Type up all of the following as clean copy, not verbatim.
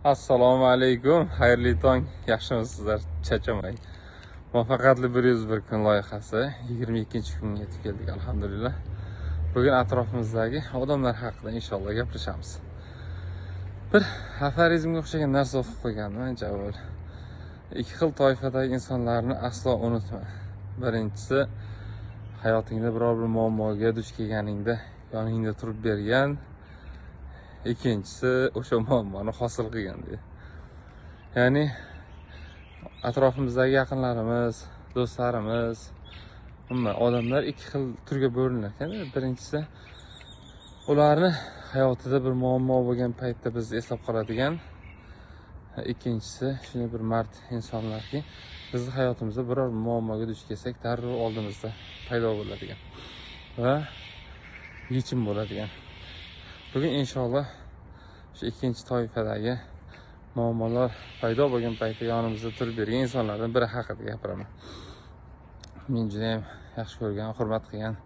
Assalomu alaykum, xayrli tong, yaxshimisizlar, charchamang. Muvaffaqiyatli 101 kun loyihasi 22-kunga yetib keldik, alhamdulillah. Bugun atrofimizdagi odamlar haqida inshaalloh gaplashamiz. Bir aforizmga o'xshagan narsa o'qib qo'yganman ancha avval. Ikki xil toifadagi insonlarni aslo unutma. Birinchisi, hayotingda biror bir muammoga duch kelganingda yoningda turib bergan. Ikkinchisi, o'sha muammoni hosil qilgan deydi. Ya'ni atrofimizdagi yaqinlarimiz, do'stlarimiz, umuman odamlar ikki xil turga bo'linar ekan. Birinchisi, ularni hayotida bir muammo bo'lgan paytda bizni eslab qoladigan. Ikkinchisi, shunday bir mard insonlarki, bizni hayotimizda biror muammoga duch kelsak, darrov oldimizda paydo bo'ladigan va yechim bo'ladigan. Bugun inshaalloh shu ikkinchi toifadagi muammolar paydo bo'lgan paytda yonimizda turib bergan insonlardan biri haqida gapiraman. Men juda ham yaxshi ko'rgan, hurmat qilgan,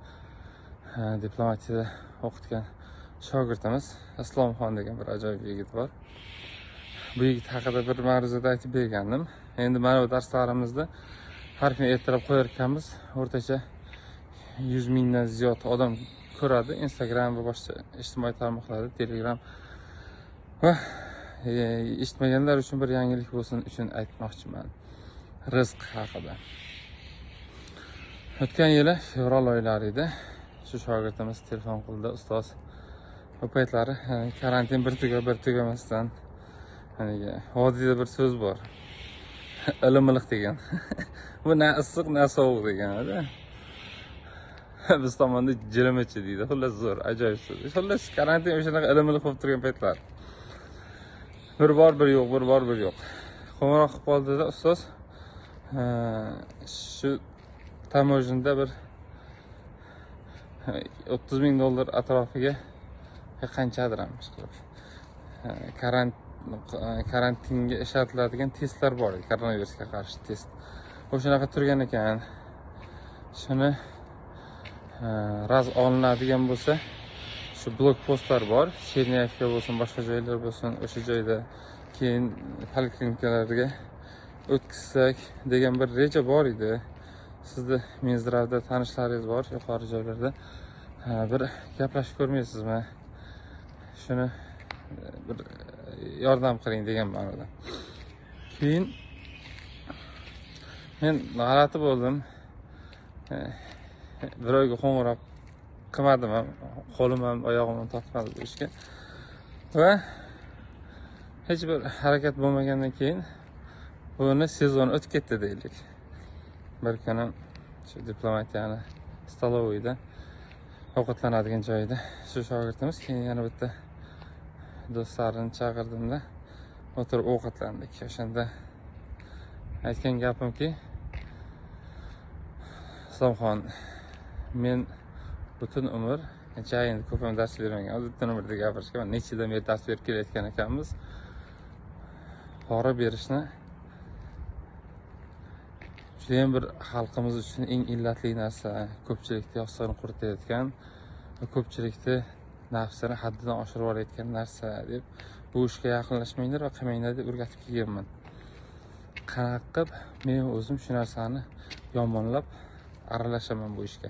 diplomatiyada o'qitgan shogirdimiz Islomxon degan bir ajoyib yigit bor. Bu yigit haqida bir ma'ruzada aytib bergandim. Endi mana bu darslarimizda har kuni ertalab qo'yar ekanmiz. O'rtacha 100 mingdan ziyod odam ko'radi. Instagram va boshqa ijtimoiy tarmoqlarda, Telegram va eshitmaganlar uchun bir yangilik bo'lsin uchun aytmoqchiman. Rizq haqida. O'tgan yili fevral oylari edi. Shu shogirdimiz telefon qildi, ustoz. Bu paytlari karantin bir tugamasdan vodiyda bir so'z bor. Ilimiliq degan. Bu na issiq, na sovuq degan-da. Biz tomonda jilimichi deydi. Xullas zo'r, ajoyib so'z. Xullas karantin o'shanaqa ilimiliq bo'lib turgan paytlar. Bir bor bir yo'q, bir bor bir yo'q. Qo'ng'iroq qilib qoldida ustoz shu tamojinda bir $30,000 atrofiga qanchadiramish qilib karantinga ishlatiladigan testlar bor edi, koronavirusga qarshi test. O'shanaqa turgan ekan. Shuni raz olinadigan bo'lsa, shu blok postlar bor, Cherniyevka bo'lsin, boshqa joylar bo'lsin, o'sha joyda keyin poliklinikalarga o'tkazsak degan bir reja bor edi. Sizni Minzdravda tanishlaringiz bor, yuqori joylarda. Bir gaplashib ko'rmaysizmi? Shuni bir yordam qiling degan ma'noda. Keyin men g'alati bo'ldim. Birovga qo'ng'iroq qilmadim ham, qo'lim ham, oyog'im ham tortmadi bu ishga. Va hech bir harakat bo'lmagandan keyin buni sezon o'tib ketdi deylik. Bir kuni shu diplomatiyani stoloviyda ovqatlanadigan joyda shu shogirdimiz keyin yana bitta do'stlarini chaqirdimda o'tirib ovqatlandik. O'shanda aytgan gapimki, Islomxon, men butun umr, endi ko'p ham dars bermagan, butun umrda gapirishga necha yildan beri dars berib kelayotgan ekanmiz. Pora berishni juda ham bir xalqimiz uchun eng illatli narsa, ko'pchilikni yostig'ini quritayotgan, ko'pchilikni nafsini haddidan oshirib olayotgan narsa deb bu ishga yaqinlashmanglar va qilmanglar deb o'rgatib kelganman. Qanaqa qilib men o'zim shu narsani yomonlab aralashaman bu ishga.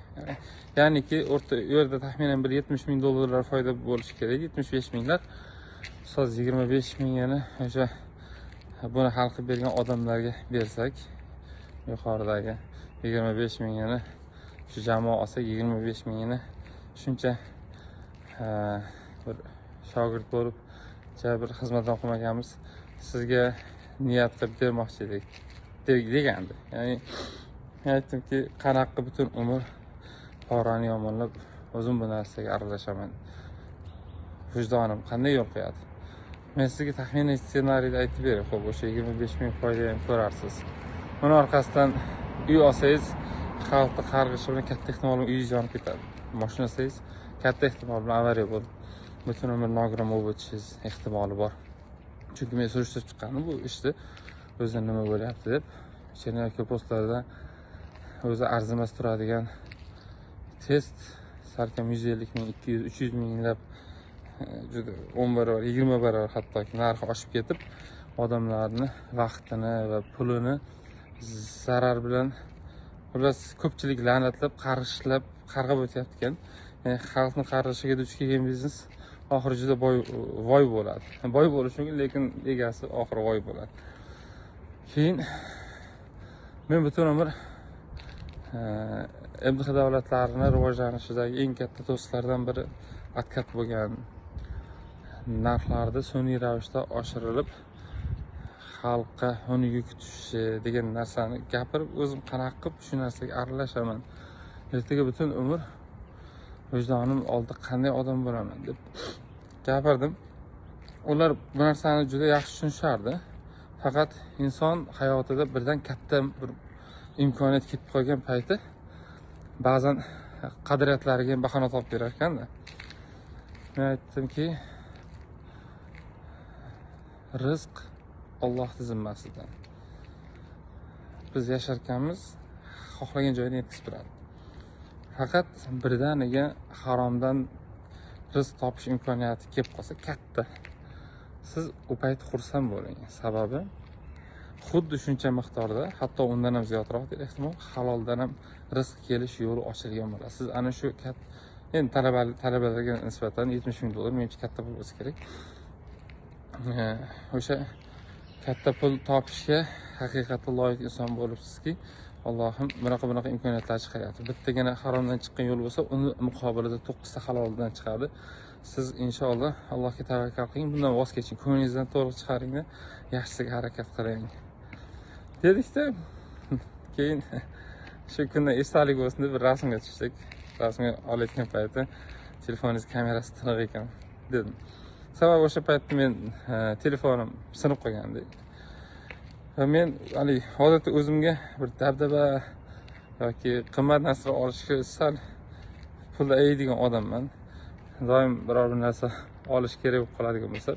Ya'niki o'rta yerda taxminan bir $70,000 foyda bo'lishi kerak, 75 minglar. Ustoz 25 mingini o'sha buni hal qilib bergan odamlarga bersak, yuqoridagi 25 mingini shu jamoa olsa, 25 mingini shuncha bir shogird bo'lib, bir xizmatdan qilmaganmiz, sizga niyat qilib bermoqchi edik degandi. Ya'ni aytdimki, qanaqa butun umr porani yomonlab o'zim bu narsaga aralashaman. Vijdonim qanday yo'l qo'yadi? Men sizga taxminiy ssenariyda aytib beray. Xo'p, o'sha 25 ming foyda ham ko'rarsiz. Uni orqasidan uy olsangiz, xalqni qarg'ishi bilan katta ehtimol bilan uyingiz yonib ketadi. Mashina olsangiz, katta ehtimol bilan avariya bo'lib, butun umr nogiron bo'lib o'tishingiz ehtimoli bor. Chunki men surishtirib chiqqanim bu ishni o'zi nima bo'lyapti deb. Cherniyevka postlarida o'zi arzimas turadigan test salkam 150 ming, 200, 300 minglab juda 10 barobar, 20 barobar hattoki narxi oshib ketib, odamlarni vaqtini va pulini zarar bilan xullas ko'pchilik la'natlab, qarg'ab o'tyapti ekan. Xalqni qarg'ishiga duch kelgan biznes oxiri juda voy bo'ladi. Boy bo'lishi mumkin, lekin egasi oxiri voy bo'ladi. Keyin men butun umr MDH davlatlarini rivojlanishidagi eng katta to'siqlardan biri atkat bo'lgan narxlarda sun'iy ravishda oshirilib, xalqqa uni yuk tushishi degan narsani gapirib, o'zim qanaqa qilib shu narsaga aralashaman, ertaga butun umr vijdonim oldida qanday odam bo'laman deb gapirdim. Ular bu narsani juda yaxshi tushunishardi. Faqat inson hayotida birdan katta bir imkoniyat ketib qolgan payti ba'zan qadriyatlariga bahona topib berar ekanda. Men aytdimki, rizq Allohning zimmasidan. Biz yasharkanmiz, xohlagan joyga yetkazib beradi. Faqat birdaniga haromdan rizq topish imkoniyati kelib qolsa katta, siz u payt xursand bo'ling. Sababi xuddi shuncha miqdorda, hatto undan ham ziyodroq ehtimol haloldan ham rizq kelish yo'li ochilgan bo'ladi. Siz ana shu endi talabalarga nisbatan $70 ming menimcha katta pul bo'lsa kerak. O'sha katta pul topishga haqiqatda loyiq inson bo'libsizki, Allohim bunaqa imkoniyatlar chiqaryapti. Bittagina haromdan chiqqan yo'l bo'lsa, uni muqobilida 9 ta haloldan chiqadi. Siz inshaalloh Allohga tavakkal qiling, bundan voz keching, ko'nglingizdan to'liq chiqaring-da, yaxshisiga harakat qiling. Dedikda, keyin shu kunda esdalik bo'lsin deb bir rasmga tushdik. Rasmga olayotgan paytda telefoningiz kamerasi tiniq ekan dedim. Sababi o'sha paytda men telefonim sinib qolgandi. Va men odatda o'zimga bir dabdaba yoki qimmat narsa olishga sal pulda aydigan odamman. Doim biror bir narsa olish kerak bo'lib qoladigan bo'lsa,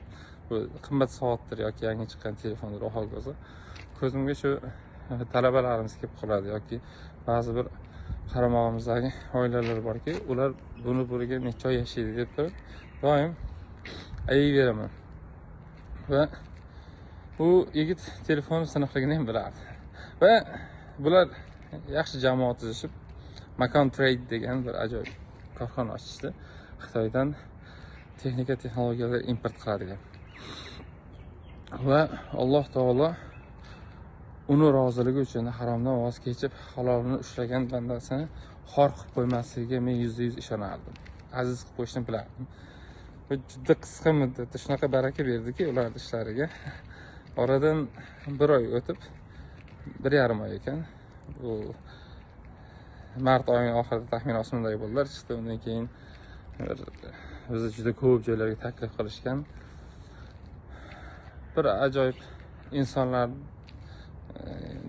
bu qimmat soatdir yoki yangi chiqqan telefondir hol bo'lsa, ko'zimga shu talabalarimiz kelib qoladi yoki ba'zi bir qaramog'imizdagi oilalar borki, ular buni bo'liga necha oy yashaydi deb turib, doim ayiveraman. Va bu yigit telefon siniqligini ham bilardi. Va bular yaxshi jamoa tuzishib, Makon Trade degan bir ajoyib korxona ochishdi. Xitoydan texnika texnologiyalar import qiladigan. Va Alloh taolo uni roziligi uchun haromdan voz kechib, halolni ushlagan bandasini xor qilib qo'ymasligiga men %100 ishonardim. Aziz qilib qo'yishni bilardim. Va juda qisqa muddatda shunaqa baraka berdiki ular ishlariga. Oradan 1 oy o'tib, 1,5 oy ekan. Bu mart oyining oxirida taxminan osmondagi bo'ldilar chiqdi. Undan keyin bizni juda ko'p joylarga taklif qilishgan. Bir ajoyib insonlar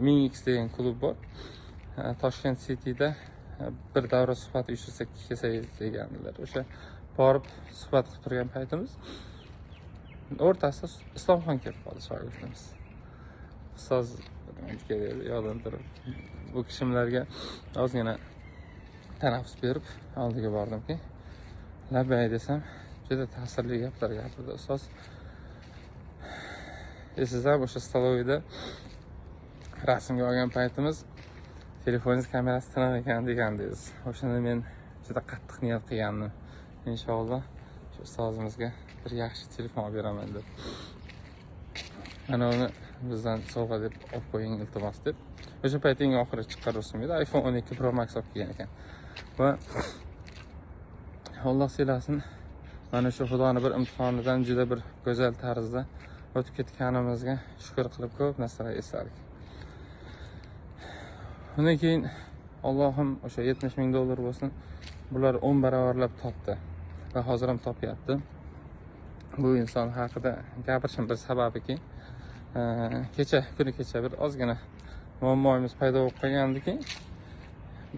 Mingx degan klub bor. Toshkent City'da bir davra suhbat uyushtirsak kelsangiz degandilar. O'sha borib suhbat qilib turgan paytimiz o'rtasida Islomxon kelib qoldi, shogirdimiz. Ustoz keldi, yoddan turib bu kishimlarga ozgina tanaffus berib oldiga bordimki, labbay desam, juda ta'sirli gaplar gapirdi ustoz. Esingizda o'sha stolovida rasmga olgan paytimiz telefoningiz kamerasi tiniq ekan degandingiz. O'shanda men juda qattiq niyat qilgandim. Inshaalloh shu ustozimizga bir yaxshi telefon olib beraman deb. Mana uni bizdan sovg'a deb olib qo'ying iltimos deb. O'sha payt eng oxiri chiqqan rusum edi. iPhone 12 Pro Max olib kelgan ekan. Va Alloh siylasin, mana shu Xudoning bir imtihonidan juda bir go'zal tarzda o'tib ketganimizga shukr qilib ko'p narsalar esladik. Undan keyin Allohim o'sha $70 ming bo'lsin, bular 10 barobarlab topdi va hozir ham topyapti. Bu inson haqida gapirishim bir sababiki, kuni kecha bir ozgina muammoimiz paydo bo'lib qolgandiki,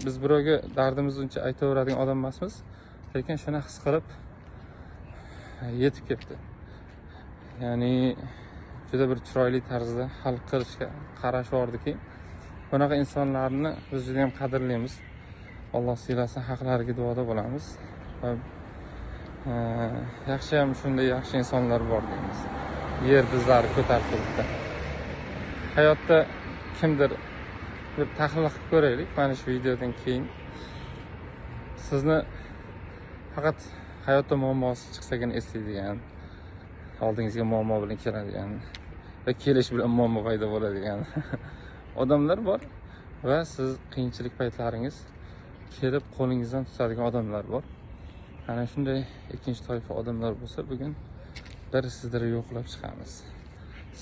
biz birovga dardimizni uncha aytaveradigan odam emasmiz, lekin shuni his qilib yetib ketdi. Ya'ni juda bir chiroyli tarzda hal qilishga qarash bordiki, bunaqa insonlarni biz juda ham qadrlaymiz. Alloh siylasin, haqlariga duoda bo'lamiz. Va Yaxshiyam shunday yaxshi insonlar bor deymiz. Yer bizlari ko'tarib turibdi. Hayotda kimdir bir tahlil qilib ko'raylik mana shu videodan keyin. Sizni faqat hayotda muammosi chiqsagina eslaydigan, oldingizga muammo bilan keladigan va kelish bilan muammo paydo bo'ladigan odamlar bor va siz qiyinchilik paytlaringiz kelib qo'lingizdan tutadigan odamlar bor. Ana shunday ikkinchi toifa odamlar bo'lsa, bugun bir sizlarni yo'qlab chiqamiz.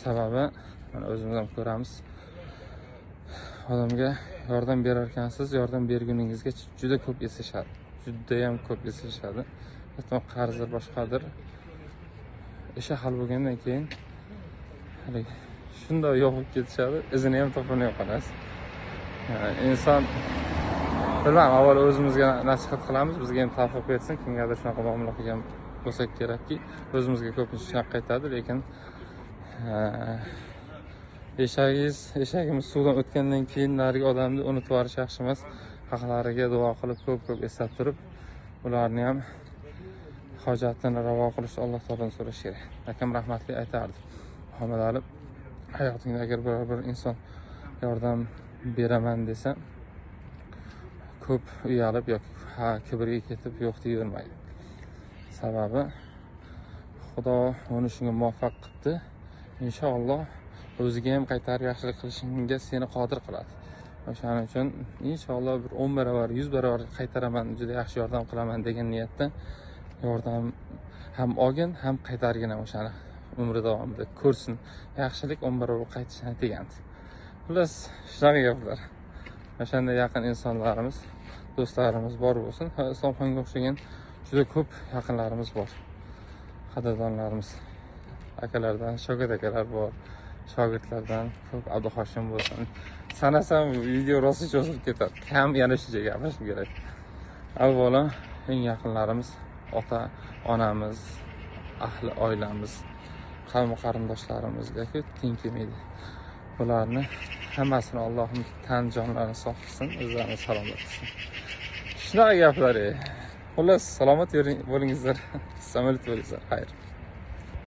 Sababi mana o'zimiz ham ko'ramiz. Odamga yordam berarkansiz, yordam berguningizga juda ko'p esishadi. Juda ham ko'p esishadi. Hatto qarzlar boshqadir. Ishi hal bo'lgandan keyin shunday yo'qib ketishadi, izini ham topolmay qolasiz. Inson bilmam, avval o'zimizga nasihat qilamiz, bizga ham tavfiq bersin, kimgadir shunaqa muomala qilgan bo'lsak kerakki, o'zimizga ko'pincha shunaqa qaytadi, lekin eshagimiz suvdan o'tgandan keyin narigi odamni unutib yuborish yaxshi emas. Haqlariga duo qilib, ko'p eslatib turib, ularni ham hojatini ravo qilishni Alloh taolodan so'rash kerak. Akam rahmatli aytardi. Muhammad Ali, hayotingda agar biror bir inson yordam beraman desa, ko'p uyalib yoki kibrga ketib yo'q deyavermaydi. Sababi Xudo uni shunga muvaffaq qildi. Inshaalloh o'ziga ham qaytarib yaxshilik qilishingga seni qodir qiladi. O'shaning uchun inshaalloh bir 10 barobar, 100 barobar qaytaraman, juda yaxshi yordam qilaman degan niyatda yordam ham olgin, ham qaytargin o'shani umri davomida ko'rsin. Yaxshilik 10 barobar qaytishini degandi. Xullas, shunaqa gaplar. O'shanda yaqin insonlarimiz, do'stlarimiz bor bo'lsin. Islomxonga o'xshagan juda ko'p yaqinlarimiz bor. Qadrdonlarimiz, akalardan, shogird akalar bor. Shogirdlardan ko'p Abduhoshim bo'lsin. Sanasam video rosa cho'zilib ketadi. Ham yana shuncha gapirishim kerak. Avvalo eng yaqinlarimiz, ota, onamiz, ahli oilamiz, qavm qarindoshlarimizga teng kelmaydi. Bularni hammasini Allohim tan jonlarini sog' qilsin, o'zlarini salomat qilsin. Shunaqa gaplar. Xullas, salomat bo'lingizlar. Samolyot bo'lingizlar. Xayr.